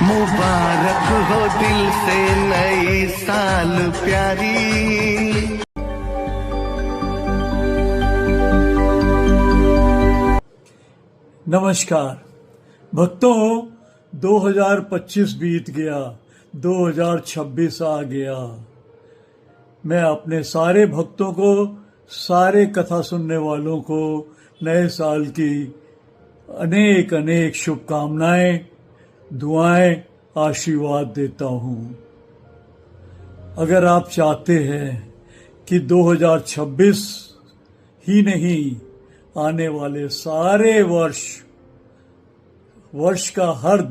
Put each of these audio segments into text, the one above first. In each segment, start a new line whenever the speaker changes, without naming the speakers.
मुबारक हो दिल से नई साल प्यारी।
नमस्कार भक्तों, 2025 बीत गया, 2026 आ गया। मैं अपने सारे भक्तों को, सारे कथा सुनने वालों को नए साल की अनेक अनेक शुभकामनाएं, दुआएं, आशीर्वाद देता हूं। अगर आप चाहते हैं कि 2026 ही नहीं, आने वाले सारे वर्ष का हर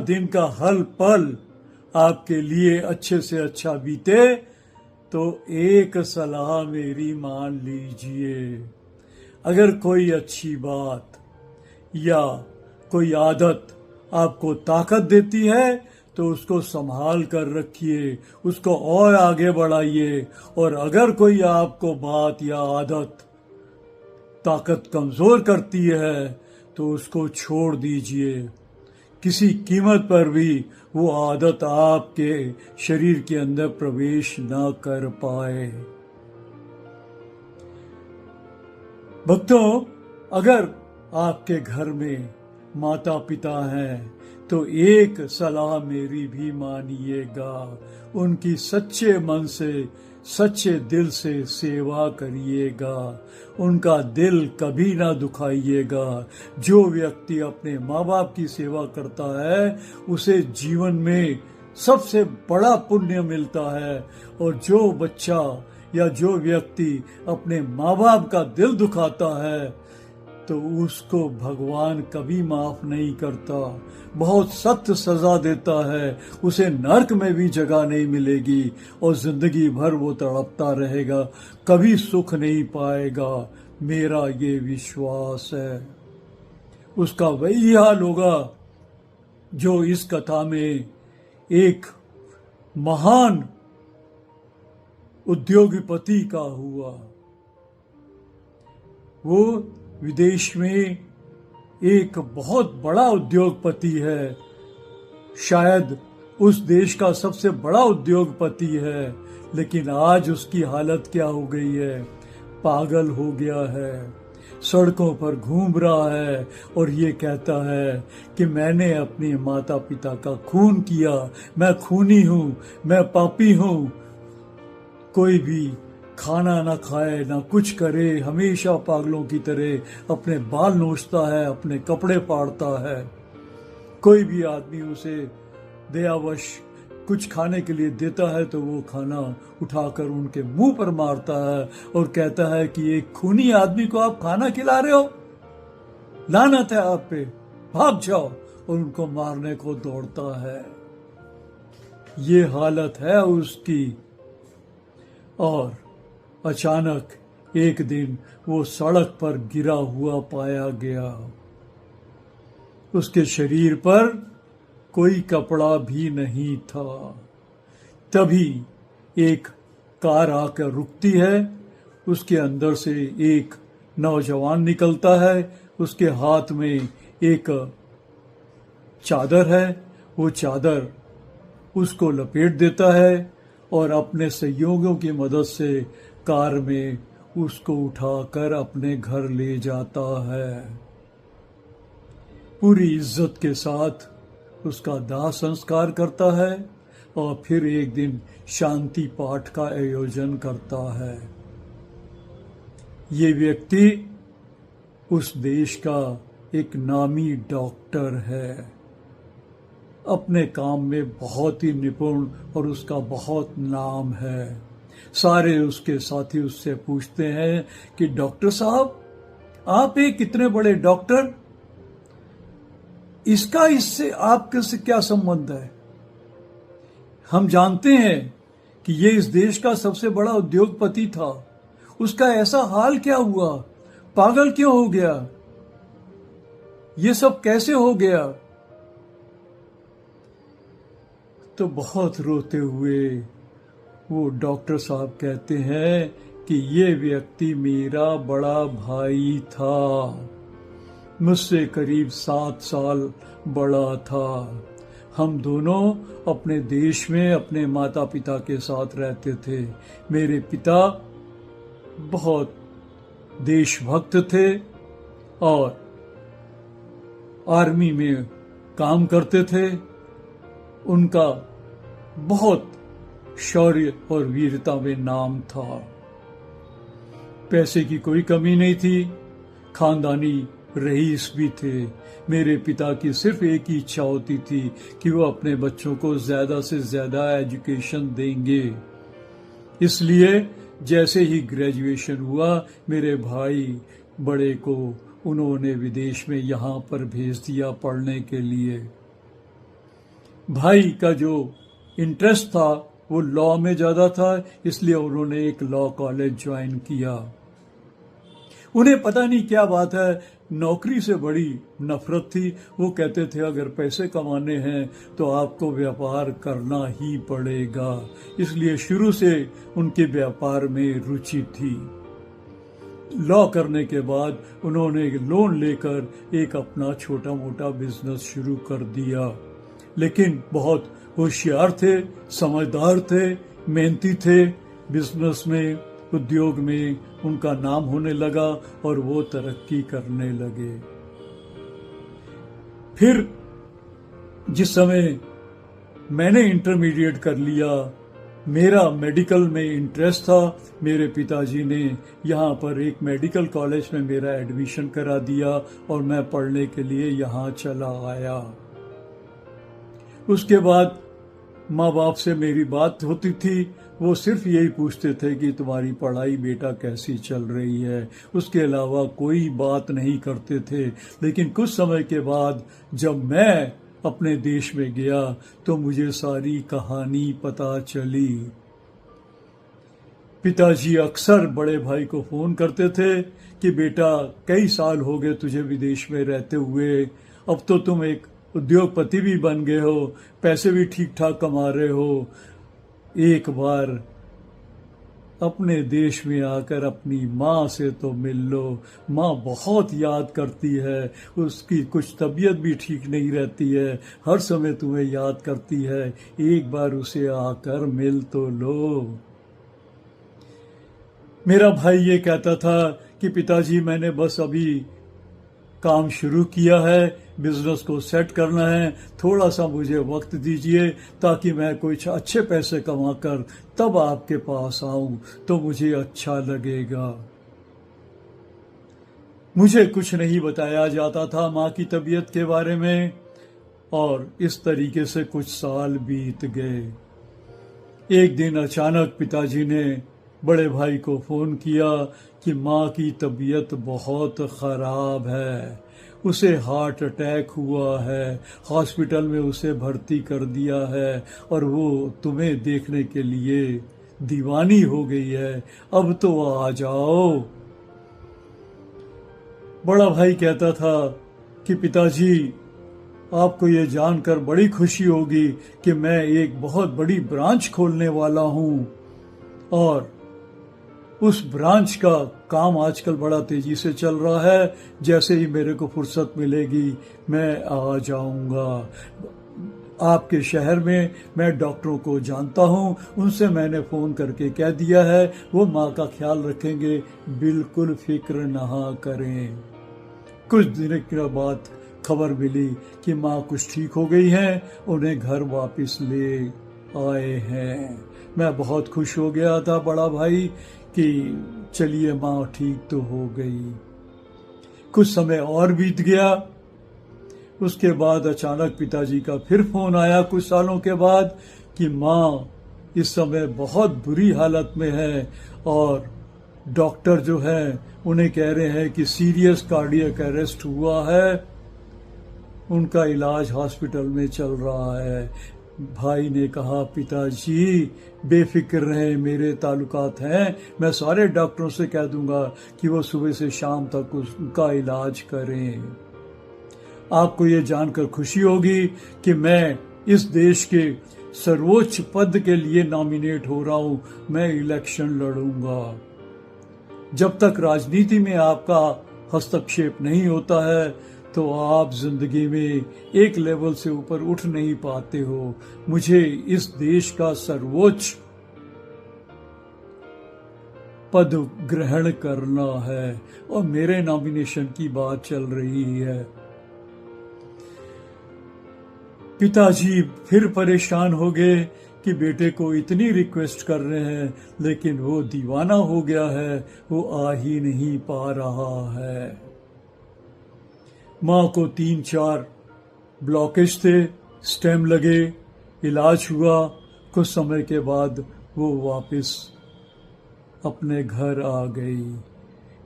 दिन का हर पल आपके लिए अच्छे से अच्छा बीते, तो एक सलाह मेरी मान लीजिए। अगर कोई अच्छी बात या कोई आदत आपको ताकत देती है तो उसको संभाल कर रखिए, उसको और आगे बढ़ाइए। और अगर कोई आपको बात या आदत ताकत कमजोर करती है तो उसको छोड़ दीजिए। किसी कीमत पर भी वो आदत आपके शरीर के अंदर प्रवेश न कर पाए। भक्तों, अगर आपके घर में माता पिता हैं तो एक सलाह मेरी भी मानिएगा। उनकी सच्चे मन से, सच्चे दिल से सेवा करिएगा। उनका दिल कभी ना दुखाइएगा। जो व्यक्ति अपने माँ बाप की सेवा करता है उसे जीवन में सबसे बड़ा पुण्य मिलता है। और जो बच्चा या जो व्यक्ति अपने माँ बाप का दिल दुखाता है तो उसको भगवान कभी माफ नहीं करता, बहुत सख्त सजा देता है। उसे नरक में भी जगह नहीं मिलेगी और जिंदगी भर वो तड़पता रहेगा, कभी सुख नहीं पाएगा। मेरा ये विश्वास है। उसका वही हाल होगा जो इस कथा में एक महान उद्योगपति का हुआ। वो विदेश में एक बहुत बड़ा उद्योगपति है, शायद उस देश का सबसे बड़ा उद्योगपति है। लेकिन आज उसकी हालत क्या हो गई है? पागल हो गया है, सड़कों पर घूम रहा है और ये कहता है कि मैंने अपने माता पिता का खून किया, मैं खूनी हूं, मैं पापी हूं। कोई भी खाना ना खाए ना कुछ करे, हमेशा पागलों की तरह अपने बाल नोचता है, अपने कपड़े फाड़ता है। कोई भी आदमी उसे दयावश कुछ खाने के लिए देता है तो वो खाना उठाकर उनके मुंह पर मारता है और कहता है कि एक खूनी आदमी को आप खाना खिला रहे हो, लानत है आप पे, भाग जाओ। और उनको मारने को दौड़ता है। ये हालत है उसकी। और अचानक एक दिन वो सड़क पर गिरा हुआ पाया गया। उसके शरीर पर कोई कपड़ा भी नहीं था। तभी एक कार आकर रुकती है। उसके अंदर से एक नौजवान निकलता है। उसके हाथ में एक चादर है। वो चादर उसको लपेट देता है और अपने सहयोगियों की मदद से कार में उसको उठाकर अपने घर ले जाता है। पूरी इज्जत के साथ उसका दाह संस्कार करता है और फिर एक दिन शांति पाठ का आयोजन करता है। ये व्यक्ति उस देश का एक नामी डॉक्टर है, अपने काम में बहुत ही निपुण और उसका बहुत नाम है। सारे उसके साथी उससे पूछते हैं कि डॉक्टर साहब, आप एक कितने बड़े डॉक्टर, इसका इससे आपके से क्या संबंध है? हम जानते हैं कि ये इस देश का सबसे बड़ा उद्योगपति था, उसका ऐसा हाल क्या हुआ? पागल क्यों हो गया? ये सब कैसे हो गया? तो बहुत रोते हुए वो डॉक्टर साहब कहते हैं कि ये व्यक्ति मेरा बड़ा भाई था। मुझसे करीब 7 साल बड़ा था। हम दोनों अपने देश में अपने माता पिता के साथ रहते थे। मेरे पिता बहुत देशभक्त थे और आर्मी में काम करते थे। उनका बहुत शौर्य और वीरता में नाम था। पैसे की कोई कमी नहीं थी। खानदानी रईस भी थे। मेरे पिता की सिर्फ एक ही इच्छा होती थी कि वो अपने बच्चों को ज्यादा से ज्यादा एजुकेशन देंगे। इसलिए जैसे ही ग्रेजुएशन हुआ, मेरे भाई बड़े को उन्होंने विदेश में यहाँ पर भेज दिया पढ़ने के लिए। भाई का जो इंटरेस्ट था वो लॉ में ज्यादा था, इसलिए उन्होंने एक लॉ कॉलेज ज्वाइन किया। उन्हें पता नहीं क्या बात है, नौकरी से बड़ी नफरत थी। वो कहते थे अगर पैसे कमाने हैं तो आपको व्यापार करना ही पड़ेगा। इसलिए शुरू से उनके व्यापार में रुचि थी। लॉ करने के बाद उन्होंने लोन लेकर एक अपना छोटा मोटा बिजनेस शुरू कर दिया। लेकिन बहुत होशियार थे, समझदार थे, मेहनती थे। बिजनेस में, उद्योग में उनका नाम होने लगा और वो तरक्की करने लगे। फिर जिस समय मैंने इंटरमीडिएट कर लिया, मेरा मेडिकल में इंटरेस्ट था। मेरे पिताजी ने यहाँ पर एक मेडिकल कॉलेज में मेरा एडमिशन करा दिया और मैं पढ़ने के लिए यहाँ चला आया। उसके बाद माँ बाप से मेरी बात होती थी। वो सिर्फ यही पूछते थे कि तुम्हारी पढ़ाई बेटा कैसी चल रही है। उसके अलावा कोई बात नहीं करते थे। लेकिन कुछ समय के बाद जब मैं अपने देश में गया तो मुझे सारी कहानी पता चली। पिताजी अक्सर बड़े भाई को फोन करते थे कि बेटा कई साल हो गए तुझे विदेश में रहते हुए, अब तो तुम एक उद्योगपति भी बन गए हो, पैसे भी ठीक ठाक कमा रहे हो, एक बार अपने देश में आकर अपनी माँ से तो मिल लो। माँ बहुत याद करती है, उसकी कुछ तबीयत भी ठीक नहीं रहती है, हर समय तुम्हें याद करती है, एक बार उसे आकर मिल तो लो। मेरा भाई ये कहता था कि पिताजी मैंने बस अभी काम शुरू किया है, बिजनेस को सेट करना है, थोड़ा सा मुझे वक्त दीजिए ताकि मैं कुछ अच्छे पैसे कमाकर तब आपके पास आऊं तो मुझे अच्छा लगेगा। मुझे कुछ नहीं बताया जाता था माँ की तबीयत के बारे में और इस तरीके से कुछ साल बीत गए। एक दिन अचानक पिताजी ने बड़े भाई को फोन किया कि माँ की तबीयत बहुत खराब है, उसे हार्ट अटैक हुआ है, हॉस्पिटल में उसे भर्ती कर दिया है और वो तुम्हें देखने के लिए दीवानी हो गई है, अब तो आ जाओ। बड़ा भाई कहता था कि पिताजी आपको ये जानकर बड़ी खुशी होगी कि मैं एक बहुत बड़ी ब्रांच खोलने वाला हूं और उस ब्रांच का काम आजकल बड़ा तेजी से चल रहा है। जैसे ही मेरे को फुर्सत मिलेगी मैं आ जाऊंगा। आपके शहर में मैं डॉक्टरों को जानता हूं, उनसे मैंने फोन करके कह दिया है, वो माँ का ख्याल रखेंगे, बिल्कुल फिक्र ना करें। कुछ दिन के बाद खबर मिली कि माँ कुछ ठीक हो गई हैं, उन्हें घर वापस ले आए हैं। मैं बहुत खुश हो गया था बड़ा भाई कि चलिए माँ ठीक तो हो गई। कुछ समय और बीत गया। उसके बाद अचानक पिताजी का फिर फोन आया कुछ सालों के बाद कि माँ इस समय बहुत बुरी हालत में है और डॉक्टर जो है उन्हें कह रहे हैं कि सीरियस कार्डियक अरेस्ट हुआ है, उनका इलाज हॉस्पिटल में चल रहा है। भाई ने कहा पिताजी बेफिक्र रहें, मेरे ताल्लुकात हैं, मैं सारे डॉक्टरों से कह दूंगा कि वो सुबह से शाम तक उसका इलाज करें। आपको ये जानकर खुशी होगी कि मैं इस देश के सर्वोच्च पद के लिए नॉमिनेट हो रहा हूं, मैं इलेक्शन लड़ूंगा। जब तक राजनीति में आपका हस्तक्षेप नहीं होता है तो आप जिंदगी में एक लेवल से ऊपर उठ नहीं पाते हो। मुझे इस देश का सर्वोच्च पद ग्रहण करना है और मेरे नॉमिनेशन की बात चल रही है। पिताजी फिर परेशान हो गए कि बेटे को इतनी रिक्वेस्ट कर रहे हैं लेकिन वो दीवाना हो गया है, वो आ ही नहीं पा रहा है। माँ को 3-4 ब्लॉकेज थे, स्टेम लगे, इलाज हुआ। कुछ समय के बाद वो वापस अपने घर आ गई।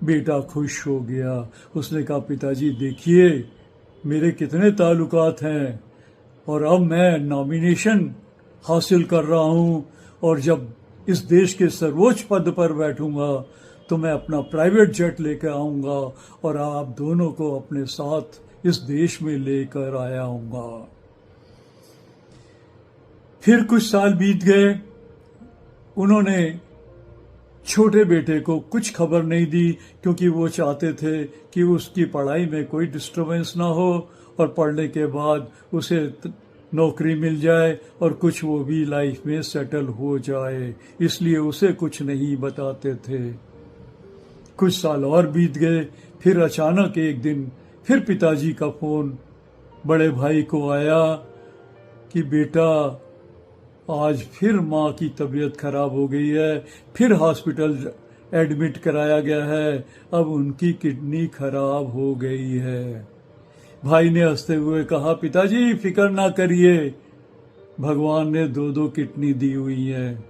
बेटा खुश हो गया। उसने कहा, पिताजी देखिए मेरे कितने ताल्लुकात हैं और अब मैं नॉमिनेशन हासिल कर रहा हूं और जब इस देश के सर्वोच्च पद पर बैठूंगा तो मैं अपना प्राइवेट जेट लेकर आऊंगा और आप दोनों को अपने साथ इस देश में लेकर आया हूंगा। फिर कुछ साल बीत गए। उन्होंने छोटे बेटे को कुछ खबर नहीं दी क्योंकि वो चाहते थे कि उसकी पढ़ाई में कोई डिस्टरबेंस ना हो और पढ़ने के बाद उसे नौकरी मिल जाए और कुछ वो भी लाइफ में सेटल हो जाए, इसलिए उसे कुछ नहीं बताते थे। कुछ साल और बीत गए। फिर अचानक एक दिन फिर पिताजी का फोन बड़े भाई को आया कि बेटा आज फिर माँ की तबीयत खराब हो गई है, फिर हॉस्पिटल एडमिट कराया गया है, अब उनकी किडनी खराब हो गई है। भाई ने हंसते हुए कहा, पिताजी फिक्र ना करिए, भगवान ने 2-2 किडनी दी हुई है।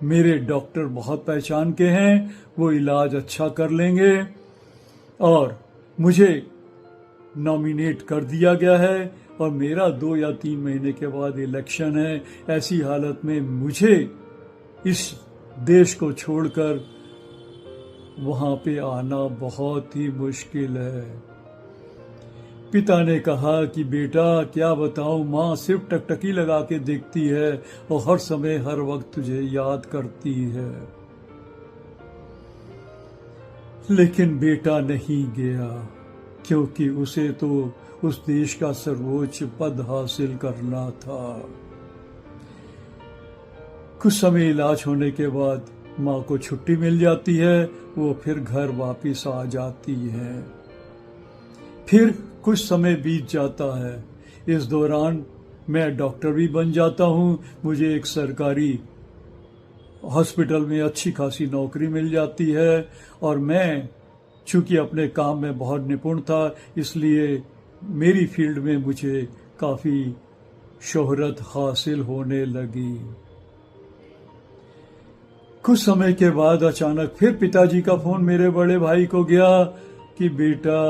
मेरे डॉक्टर बहुत पहचान के हैं, वो इलाज अच्छा कर लेंगे और मुझे नॉमिनेट कर दिया गया है और मेरा 2 या 3 महीने के बाद इलेक्शन है। ऐसी हालत में मुझे इस देश को छोड़कर वहां पे आना बहुत ही मुश्किल है। पिता ने कहा कि बेटा क्या बताऊं, माँ सिर्फ टकटकी लगा के देखती है और हर समय हर वक्त तुझे याद करती है। लेकिन बेटा नहीं गया क्योंकि उसे तो उस देश का सर्वोच्च पद हासिल करना था। कुछ समय इलाज होने के बाद माँ को छुट्टी मिल जाती है, वो फिर घर वापस आ जाती है। फिर कुछ समय बीत जाता है। इस दौरान मैं डॉक्टर भी बन जाता हूँ, मुझे एक सरकारी हॉस्पिटल में अच्छी खासी नौकरी मिल जाती है और मैं चूंकि अपने काम में बहुत निपुण था इसलिए मेरी फील्ड में मुझे काफी शोहरत हासिल होने लगी। कुछ समय के बाद अचानक फिर पिताजी का फोन मेरे बड़े भाई को गया कि बेटा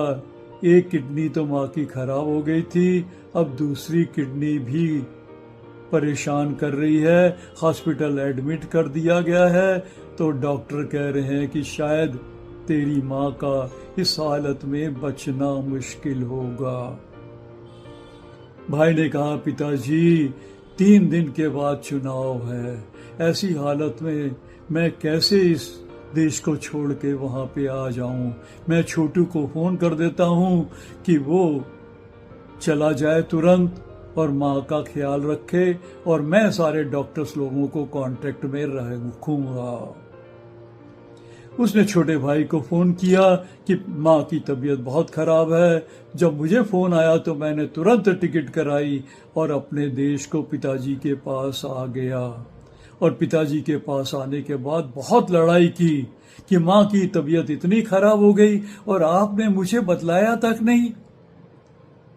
एक किडनी तो माँ की खराब हो गई थी, अब दूसरी किडनी भी परेशान कर रही है, हॉस्पिटल एडमिट कर दिया गया है तो डॉक्टर कह रहे हैं कि शायद तेरी माँ का इस हालत में बचना मुश्किल होगा। भाई ने कहा, पिताजी 3 दिन के बाद चुनाव है, ऐसी हालत में मैं कैसे इस देश को छोड़ के वहां पे आ जाऊं। मैं छोटू को फोन कर देता हूं कि वो चला जाए तुरंत और माँ का ख्याल रखे और मैं सारे डॉक्टर्स लोगों को कांटेक्ट में रखूंगा। उसने छोटे भाई को फोन किया कि माँ की तबीयत बहुत खराब है। जब मुझे फोन आया तो मैंने तुरंत टिकट कराई और अपने देश को पिताजी के पास आ गया। और पिताजी के पास आने के बाद बहुत लड़ाई की कि माँ की तबीयत इतनी खराब हो गई और आपने मुझे बतलाया तक नहीं।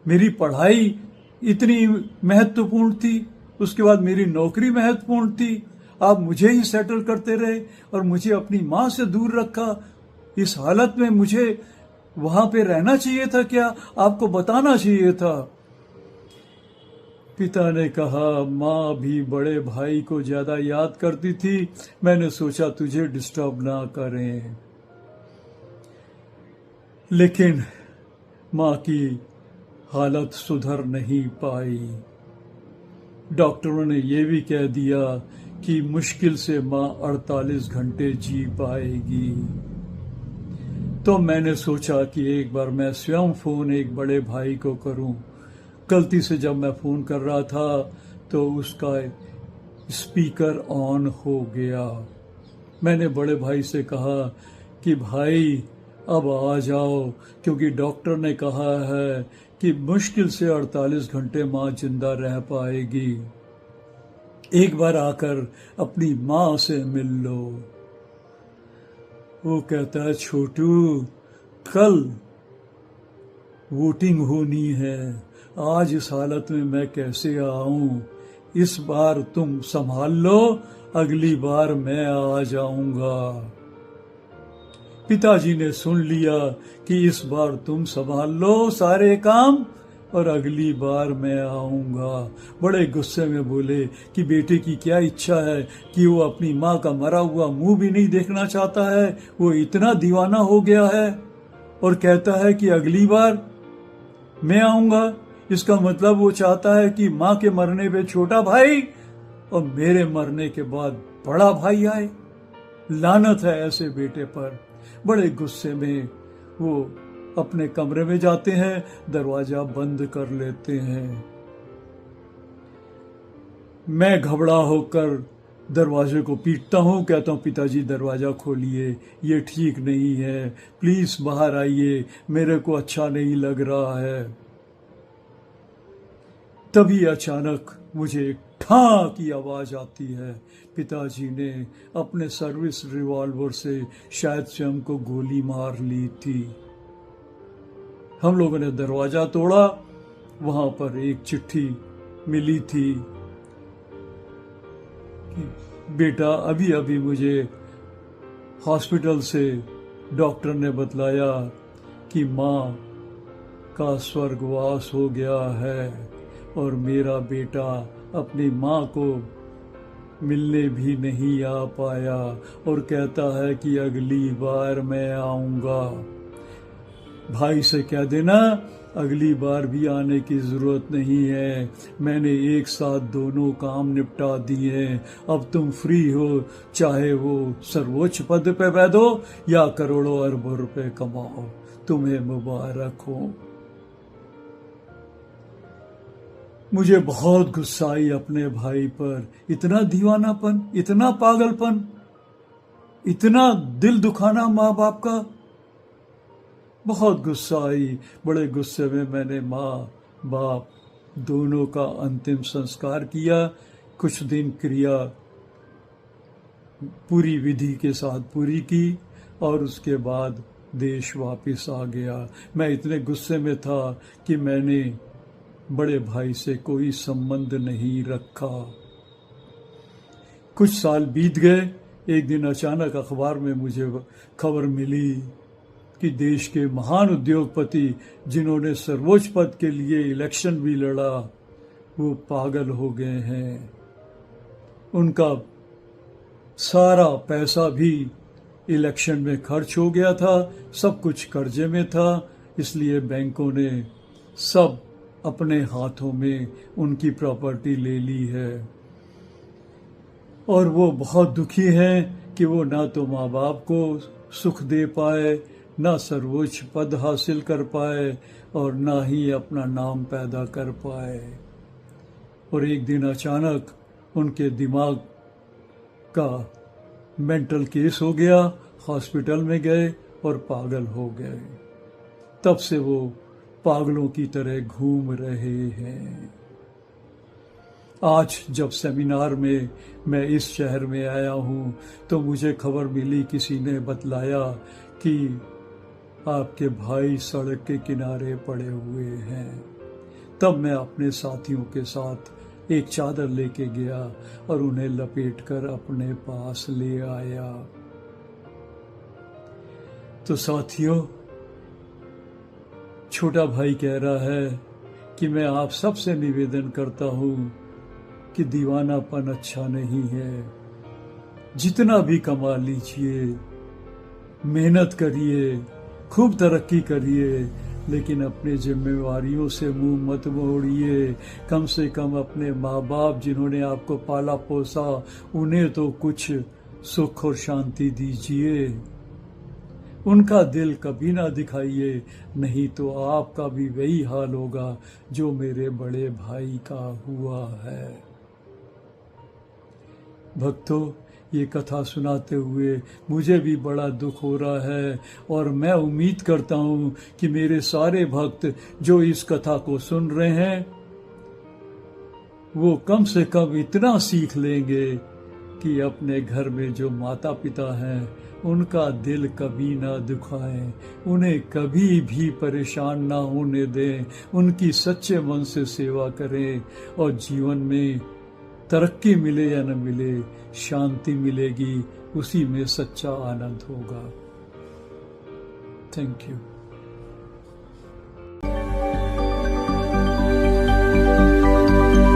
मेरी पढ़ाई इतनी महत्वपूर्ण थी, उसके बाद मेरी नौकरी महत्वपूर्ण थी, आप मुझे ही सेटल करते रहे और मुझे अपनी माँ से दूर रखा। इस हालत में मुझे वहां पे रहना चाहिए था क्या? आपको बताना चाहिए था। पिता ने कहा, माँ भी बड़े भाई को ज्यादा याद करती थी, मैंने सोचा तुझे डिस्टर्ब ना करें। लेकिन माँ की हालत सुधर नहीं पाई। डॉक्टरों ने यह भी कह दिया कि मुश्किल से माँ 48 घंटे जी पाएगी। तो मैंने सोचा कि एक बार मैं स्वयं फोन एक बड़े भाई को करूं। गलती से जब मैं फोन कर रहा था तो उसका स्पीकर ऑन हो गया। मैंने बड़े भाई से कहा कि भाई अब आ जाओ, क्योंकि डॉक्टर ने कहा है कि मुश्किल से 48 घंटे माँ जिंदा रह पाएगी। एक बार आकर अपनी माँ से मिल लो। वो कहता है, छोटू कल वोटिंग होनी है, आज इस हालत में मैं कैसे आऊं? इस बार तुम संभाल लो, अगली बार मैं आ जाऊंगा। पिताजी ने सुन लिया कि इस बार तुम संभाल लो सारे काम और अगली बार मैं आऊंगा। बड़े गुस्से में बोले कि बेटे की क्या इच्छा है कि वो अपनी माँ का मरा हुआ मुंह भी नहीं देखना चाहता है, वो इतना दीवाना हो गया है और कहता है कि अगली बार मैं आऊंगा। इसका मतलब वो चाहता है कि माँ के मरने पे छोटा भाई और मेरे मरने के बाद बड़ा भाई आए। लानत है ऐसे बेटे पर। बड़े गुस्से में वो अपने कमरे में जाते हैं, दरवाजा बंद कर लेते हैं। मैं घबरा होकर दरवाजे को पीटता हूँ, कहता हूँ पिताजी दरवाजा खोलिए, ये ठीक नहीं है, प्लीज बाहर आइए, मेरे को अच्छा नहीं लग रहा है। तभी अचानक मुझे एक ठां की आवाज आती है। पिताजी ने अपने सर्विस रिवॉल्वर से शायद स्वयं को गोली मार ली थी। हम लोगों ने दरवाजा तोड़ा, वहां पर एक चिट्ठी मिली थी कि बेटा अभी अभी मुझे हॉस्पिटल से डॉक्टर ने बतलाया कि माँ का स्वर्गवास हो गया है और मेरा बेटा अपनी माँ को मिलने भी नहीं आ पाया और कहता है कि अगली बार मैं आऊंगा। भाई से कह देना अगली बार भी आने की जरूरत नहीं है, मैंने एक साथ दोनों काम निपटा दिए। अब तुम फ्री हो, चाहे वो सर्वोच्च पद पे बैठो या करोड़ों अरबों रुपए कमाओ, तुम्हें मुबारक हो। मुझे बहुत गुस्सा आई अपने भाई पर। इतना दीवानापन, इतना पागलपन, इतना दिल दुखाना माँ बाप का। बहुत गुस्सा आई। बड़े गुस्से में मैंने माँ बाप दोनों का अंतिम संस्कार किया। कुछ दिन क्रिया पूरी विधि के साथ पूरी की और उसके बाद देश वापस आ गया। मैं इतने गुस्से में था कि मैंने बड़े भाई से कोई संबंध नहीं रखा। कुछ साल बीत गए। एक दिन अचानक अखबार में मुझे खबर मिली कि देश के महान उद्योगपति जिन्होंने सर्वोच्च पद के लिए इलेक्शन भी लड़ा, वो पागल हो गए हैं। उनका सारा पैसा भी इलेक्शन में खर्च हो गया था, सब कुछ कर्जे में था, इसलिए बैंकों ने सब अपने हाथों में उनकी प्रॉपर्टी ले ली है और वो बहुत दुखी हैं कि वो ना तो माँ बाप को सुख दे पाए, ना सर्वोच्च पद हासिल कर पाए और ना ही अपना नाम पैदा कर पाए। और एक दिन अचानक उनके दिमाग का मेंटल केस हो गया, हॉस्पिटल में गए और पागल हो गए। तब से वो पागलों की तरह घूम रहे हैं। आज जब सेमिनार में मैं इस शहर में आया हूँ तो मुझे खबर मिली, किसी ने बतलाया कि आपके भाई सड़क के किनारे पड़े हुए हैं। तब मैं अपने साथियों के साथ एक चादर लेके गया और उन्हें लपेटकर अपने पास ले आया। तो साथियों, छोटा भाई कह रहा है कि मैं आप सबसे निवेदन करता हूं कि दीवानापन अच्छा नहीं है। जितना भी कमा लीजिए, मेहनत करिए, खूब तरक्की करिए, लेकिन अपने जिम्मेवारियों से मुंह मत मोड़िए। कम से कम अपने माँ बाप जिन्होंने आपको पाला पोसा, उन्हें तो कुछ सुख और शांति दीजिए। उनका दिल कभी ना दिखाइए, नहीं तो आपका भी वही हाल होगा जो मेरे बड़े भाई का हुआ है। भक्तों, ये कथा सुनाते हुए मुझे भी बड़ा दुख हो रहा है और मैं उम्मीद करता हूँ कि मेरे सारे भक्त जो इस कथा को सुन रहे हैं वो कम से कम इतना सीख लेंगे कि अपने घर में जो माता पिता हैं उनका दिल कभी ना दुखाएं, उन्हें कभी भी परेशान ना होने दें, उनकी सच्चे मन से सेवा करें और जीवन में तरक्की मिले या न मिले, शांति मिलेगी, उसी में सच्चा आनंद होगा। Thank you.